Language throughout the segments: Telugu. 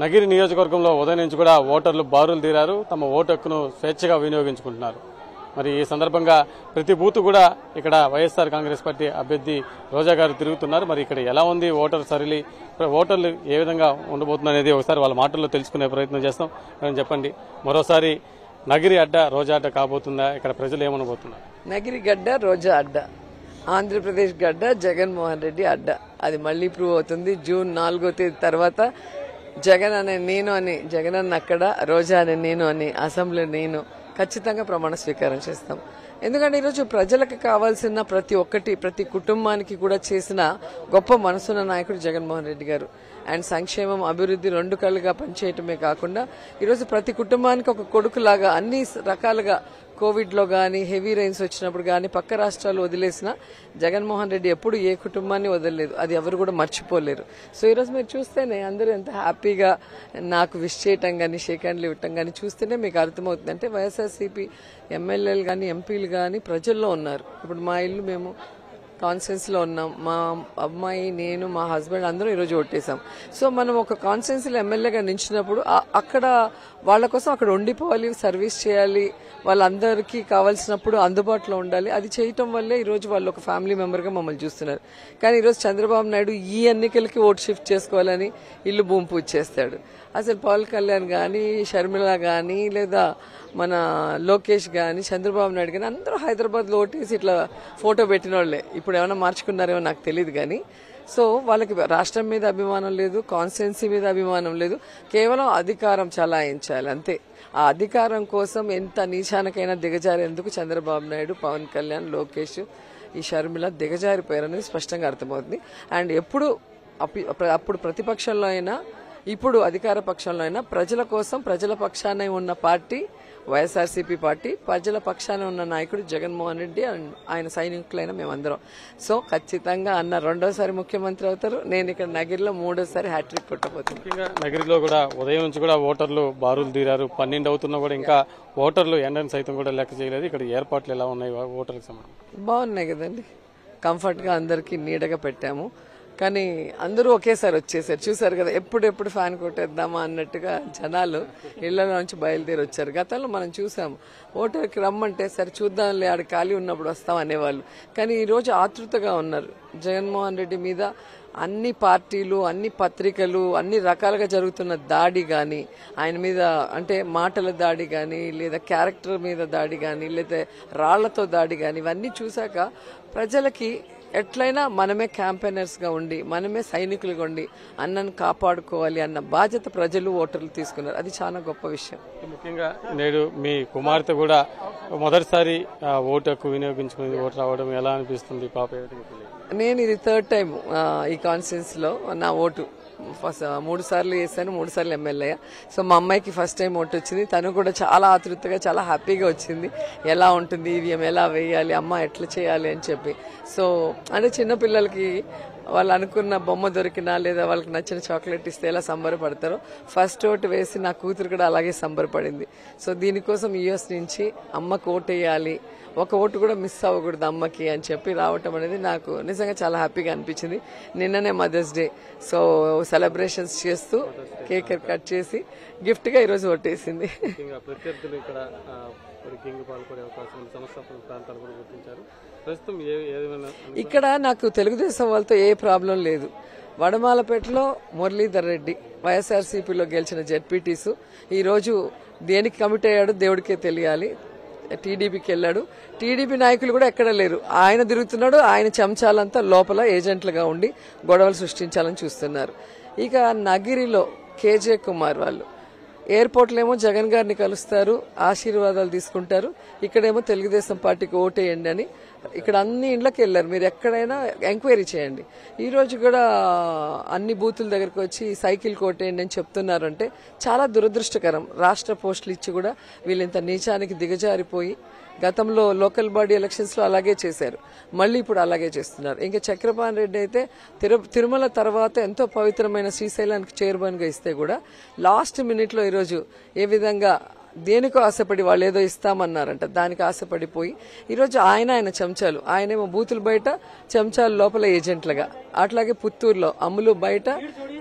నగిరి నియోజకవర్గంలో ఉదయం నుంచి కూడా ఓటర్లు బారులు తీరారు. తమ ఓటు హక్కును స్వేచ్ఛగా వినియోగించుకుంటున్నారు. మరి ఈ సందర్భంగా ప్రతి బూత్ కూడా ఇక్కడ వైఎస్ఆర్ కాంగ్రెస్ పార్టీ అభ్యర్థి రోజా గారు తిరుగుతున్నారు. మరి ఇక్కడ ఎలా ఉంది ఓటర్ సరళి, ఓటర్లు ఏ విధంగా ఉండబోతున్నారు అనేది ఒకసారి వాళ్ళ మాటల్లో తెలుసుకునే ప్రయత్నం చేస్తాం. చెప్పండి, మరోసారి నగిరి అడ్డ రోజా అడ్డ కాబోతుందా? ఇక్కడ ప్రజలు ఏమనబోతున్నారు? నగిరి గడ్డ రోజా అడ్డ, ఆంధ్రప్రదేశ్ గడ్డ జగన్మోహన్ రెడ్డి అడ్డ. అది మళ్లీ ప్రూవ్ అవుతుంది. జూన్ 4వ తేదీ తర్వాత జగన్ అనే నేను అని, జగన్ అన్న అక్కడ, రోజా అనే నేను అని అసెంబ్లీ నేను ఖచ్చితంగా ప్రమాణ స్వీకారం చేస్తాం. ఎందుకంటే ఈరోజు ప్రజలకు కావాల్సిన ప్రతి ఒక్కటి, ప్రతి కుటుంబానికి కూడా చేసిన గొప్ప మనసున్న నాయకుడు జగన్మోహన్ రెడ్డి గారు. అండ్ సంక్షేమం, అభివృద్ధి రెండు కళ్ళుగా పనిచేయటమే కాకుండా ఈరోజు ప్రతి కుటుంబానికి ఒక కొడుకులాగా అన్ని రకాలుగా, కోవిడ్ లో గానీ, హెవీ రైన్స్ వచ్చినప్పుడు గానీ, పక్క రాష్ట్రాలు వదిలేసిన జగన్మోహన్ రెడ్డి ఎప్పుడు ఏ కుటుంబాన్ని వదలలేదు. అది ఎవరు కూడా మర్చిపోలేరు. సో ఈరోజు మీరు చూస్తేనే అందరూ ఎంత హ్యాపీగా నాకు విష్ చేయటం గానీ, షేక్ హ్యాండ్లు ఇవ్వటం గానీ చూస్తేనే మీకు అర్థమవుతుంది. అంటే వైఎస్ఆర్సీపీ ఎమ్మెల్యేలు గానీ, ఎంపీలు గానీ ప్రజల్లో ఉన్నారు. ఇప్పుడు మా ఇల్లు, మేము కాన్స్టిట్యున్సీ లో ఉన్నాం. మా అమ్మాయి, నేను, మా హస్బెండ్ అందరం ఈరోజు ఓటేసాం. సో మనం ఒక కాన్స్టిట్యున్సీలో ఎమ్మెల్యేగా నిలిచినప్పుడు అక్కడ వాళ్ళ కోసం అక్కడ ఉండిపోవాలి, సర్వీస్ చేయాలి, వాళ్ళందరికీ కావాల్సినప్పుడు అందుబాటులో ఉండాలి. అది చేయటం వల్లే ఈరోజు వాళ్ళు ఒక ఫ్యామిలీ మెంబర్గా మమ్మల్ని చూస్తున్నారు. కానీ ఈరోజు చంద్రబాబు నాయుడు ఈ ఎన్నికలకి ఓటు షిఫ్ట్ చేసుకోవాలని ఇల్లు భూమి పూజ చేస్తాడు. అసలు పవన్ కళ్యాణ్ కానీ, షర్మిల కానీ, లేదా మన లోకేష్ కానీ, చంద్రబాబు నాయుడు కానీ అందరూ హైదరాబాద్లో ఓటేసి ఇట్లా ఫోటో పెట్టిన వాళ్ళే. ఇప్పుడు ఏమైనా మార్చుకున్నారేమో నాకు తెలియదు కానీ. సో వాళ్ళకి రాష్ట్రం మీద అభిమానం లేదు, కాన్స్టిట్యున్సీ మీద అభిమానం లేదు, కేవలం అధికారం చలాయించాలి అంతే. ఆ అధికారం కోసం ఎంత నీచానికైనా దిగజారేందుకు చంద్రబాబు నాయుడు, పవన్ కళ్యాణ్, లోకేష్, ఈ షర్మిల దిగజారిపోయారనేది స్పష్టంగా అర్థమవుతుంది. అండ్ అప్పుడు ప్రతిపక్షంలో అయినా, ఇప్పుడు అధికార పక్షంలో అయినా ప్రజల కోసం, ప్రజల పక్షానే ఉన్న పార్టీ వైఎస్ఆర్సీపీ పార్టీ, ప్రజల పక్షానే ఉన్న నాయకుడు జగన్మోహన్ రెడ్డి, ఆయన సైనికులైన మేమందరం. సో ఖచ్చితంగా అన్న రెండోసారి ముఖ్యమంత్రి అవుతారు. నేను ఇక్కడ నగిరిలో మూడోసారి హ్యాట్రిక్ కొట్టబోతున్నాను. ముఖ్యంగా నగిరిలో కూడా ఉదయం నుంచి కూడా ఓటర్లు బారులు తీరారు. 12 అవుతున్నా కూడా ఇంకా ఓటర్లు ఎండను సైతం కూడా లెక్క చేయలేదు. ఇక్కడ ఏర్పాట్లు ఎలా ఉన్నాయి ఓటర్లకు సంబంధించి? బాగున్నాయి కదండి. కంఫర్ట్ గా అందరికి నీడగా పెట్టాము. కానీ అందరూ ఒకేసారి వచ్చేసారు. చూసారు కదా, ఎప్పుడెప్పుడు ఫ్యాన్ కొట్టేద్దామా అన్నట్టుగా జనాలు ఇళ్లలో నుంచి బయలుదేరి వచ్చారు. గతంలో మనం చూసాము, ఓటర్కి రమ్మంటే సరే చూద్దాంలే, ఆడ ఖాళీ ఉన్నప్పుడు వస్తాం అనేవాళ్ళు. కానీ ఈరోజు ఆతృతగా ఉన్నారు. జగన్మోహన్ రెడ్డి మీద అన్ని పార్టీలు, అన్ని పత్రికలు, అన్ని రకాలుగా జరుగుతున్న దాడి గాని, ఆయన మీద అంటే మాటల దాడి గాని, లేదా క్యారెక్టర్ మీద దాడి గాని, లేదా రాళ్లతో దాడి గాని, ఇవన్నీ చూశాక ప్రజలకి ఎట్లయినా మనమే క్యాంపెయినర్స్ గా ఉండి, మనమే సైనికులుగా ఉండి అన్నను కాపాడుకోవాలి అన్న బాధ్యత ప్రజలు, ఓటర్లు తీసుకున్నారు. అది చాలా గొప్ప విషయం. ముఖ్యంగా నేడు మీ కుమార్తె కూడా మొదటిసారి ఓటు హక్కు వినియోగించుకుని ఓటు రావడం ఎలా అనిపిస్తుంది? పాప నేను ఇది 3rd టైం ఈ కాన్స్టిట్యున్సీలో నా ఓటు. ఫస్ట్ 3 సార్లు వేసాను, 3 సార్లు ఎమ్మెల్యే. సో మా అమ్మాయికి ఫస్ట్ టైం ఓటు వచ్చింది. తను కూడా చాలా ఆతృతగా, చాలా హ్యాపీగా వచ్చింది. ఎలా ఉంటుంది ఈవీఎం, ఎలా వేయాలి, అమ్మ ఎట్లా చేయాలి అని చెప్పి. సో అంటే చిన్నపిల్లలకి వాళ్ళు అనుకున్న బొమ్మ దొరికినా, లేదా వాళ్ళకి నచ్చిన చాక్లెట్ ఇస్తే ఎలా సంబరపడతారో, ఫస్ట్ ఓటు వేసి నా కూతురు కూడా అలాగే సంబరపడింది. సో దీనికోసం యూఎస్ నుంచి అమ్మకు ఓటు వేయాలి, ఒక ఓటు కూడా మిస్ అవ్వకూడదు అమ్మకి అని చెప్పి రావటం అనేది నాకు నిజంగా చాలా హ్యాపీగా అనిపించింది. నిన్ననే మదర్స్ డే, సో సెలబ్రేషన్స్ చేస్తూ కేక్ కట్ చేసి గిఫ్ట్ గా ఈరోజు ఓటేసింది. ఇక్కడ నాకు తెలుగుదేశం వాళ్ళతో ఏ ప్రాబ్లం లేదు. వడమాలపేటలో మురళీధర్ రెడ్డి వైఎస్ఆర్సీపీలో గెలిచిన జెడ్పీటీసు ఈ రోజు దేనికి కమిట్ అయ్యాడో దేవుడికే తెలియాలి. టీడీపీకి వెళ్ళాడు. టీడీపీ నాయకులు కూడా ఎక్కడ లేరు. ఆయన తిరుగుతున్నాడు. ఆయన చెంచాలంతా లోపల ఏజెంట్లుగా ఉండి గొడవలు సృష్టించాలని చూస్తున్నారు. ఇక నగిరిలో కేజే కుమార్ వాళ్ళు ఎయిర్పోర్ట్లో ఏమో జగన్ గారిని కలుస్తారు, ఆశీర్వాదాలు తీసుకుంటారు. ఇక్కడేమో తెలుగుదేశం పార్టీకి ఓటేయండి అని ఇక్కడ అన్ని ఇండ్లకి వెళ్లారు. మీరు ఎక్కడైనా ఎంక్వైరీ చేయండి. ఈ రోజు కూడా అన్ని బూతుల దగ్గరకు వచ్చి సైకిల్ కోటేయండి అని చెప్తున్నారంటే చాలా దురదృష్టకరం. రాష్ట్ర పోస్టులు ఇచ్చి కూడా వీళ్ళు ఇంత నీచానికి దిగజారిపోయి, గతంలో లోకల్ బాడీ ఎలక్షన్స్ లో అలాగే చేశారు, మళ్ళీ ఇప్పుడు అలాగే చేస్తున్నారు. ఇంకా చక్రపాణి రెడ్డి అయితే తిరుమల తర్వాత ఎంతో పవిత్రమైన శ్రీశైలానికి చైర్మన్ గా ఇస్తే కూడా లాస్ట్ మినిట్ లో ఈరోజు ఏ విధంగా దేనికో ఆశపడి వాళ్ళు ఏదో ఇస్తామన్నారంట, దానికి ఆశపడిపోయి ఈరోజు ఆయన చెంచాలు, ఆయనేమో బూతులు బయట, చెంచాలు లోపల ఏజెంట్లుగా. అట్లాగే పుత్తూరులో అమ్ములు బయట,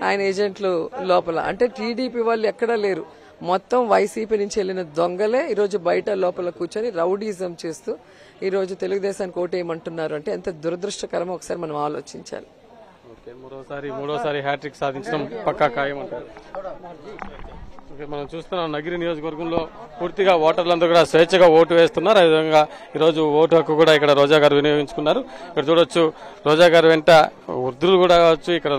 ఆయన ఏజెంట్లు లోపల. అంటే టీడీపీ వాళ్ళు ఎక్కడా లేరు, మొత్తం వైసీపీ నుంచి వెళ్లిన దొంగలే ఈరోజు బయట లోపల కూర్చొని రౌడీజం చేస్తూ ఈరోజు తెలుగుదేశానికి ఓటేయమంటున్నారు. అంటే ఎంత దురదృష్టకరమో ఒకసారి మనం ఆలోచించాలి. మూడోసారి హ్యాట్రిక్ సాధించడం పక్కా ఖాయమంటారు. మనం చూస్తున్నాం నగిరి నియోజకవర్గంలో పూర్తిగా ఓటర్లందరూ కూడా స్వేచ్ఛగా ఓటు వేస్తున్నారు. అదేవిధంగా ఈరోజు ఓటు హక్కు కూడా ఇక్కడ రోజా గారు వినియోగించుకున్నారు. ఇక్కడ చూడొచ్చు రోజా గారు వెంట వృద్ధులు కూడా కావచ్చు, ఇక్కడ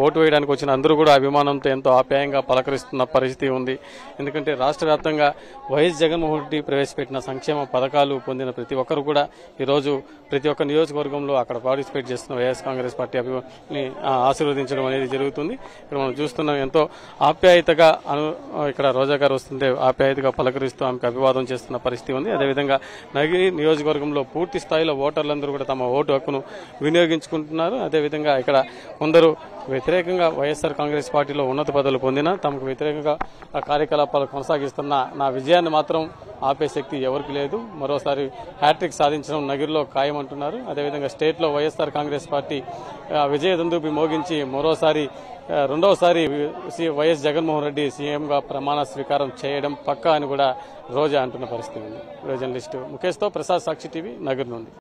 ఓటు వేయడానికి వచ్చిన అందరూ కూడా అభిమానంతో ఎంతో ఆప్యాయంగా పలకరిస్తున్న పరిస్థితి ఉంది. ఎందుకంటే రాష్ట్ర వ్యాప్తంగా వైఎస్ జగన్మోహన్ రెడ్డి ప్రవేశపెట్టిన సంక్షేమ పథకాలు పొందిన ప్రతి ఒక్కరు కూడా ఈరోజు ప్రతి ఒక్క నియోజకవర్గంలో అక్కడ పార్టిసిపేట్ చేస్తున్న వైఎస్ కాంగ్రెస్ పార్టీ అభిమాని ఆశీర్వదించడం అనేది జరుగుతుంది. ఇక్కడ మనం చూస్తున్నాం ఎంతో ఆప్యాయతగా ఇక్కడ రోజా గారు వస్తుంటే ఆప్యాయతగా పలకరిస్తూ ఆమెకు అభివాదం చేస్తున్న పరిస్థితి ఉంది. అదేవిధంగా నగిరి నియోజకవర్గంలో పూర్తి స్థాయిలో ఓటర్లందరూ కూడా తమ ఓటు హక్కును వినియోగించుకుంటున్నారు. అదేవిధంగా ఇక్కడ కొందరు వ్యతిరేకంగా వైఎస్ఆర్ కాంగ్రెస్ పార్టీలో ఉన్నత పదవులు పొందినా తమకు వ్యతిరేకంగా కార్యకలాపాలు కొనసాగిస్తున్న నా విజయాన్ని మాత్రం ఆపే శక్తి ఎవరికి లేదు, మరోసారి హ్యాట్రిక్ సాధించడం నగిరిలో ఖాయమంటున్నారు. అదేవిధంగా స్టేట్లో వైఎస్ఆర్ కాంగ్రెస్ పార్టీ విజయదుందుబి మోగించి మరోసారి రెండవసారి వైఎస్ జగన్మోహన్ రెడ్డి సీఎంగా ప్రమాణ స్వీకారం చేయడం పక్కా అని కూడా రోజా అంటున్న పరిస్థితి ఉంది. జర్నలిస్టు ముఖేష్తో ప్రసాద్, సాక్షి టీవీ, నగర్ నుండి.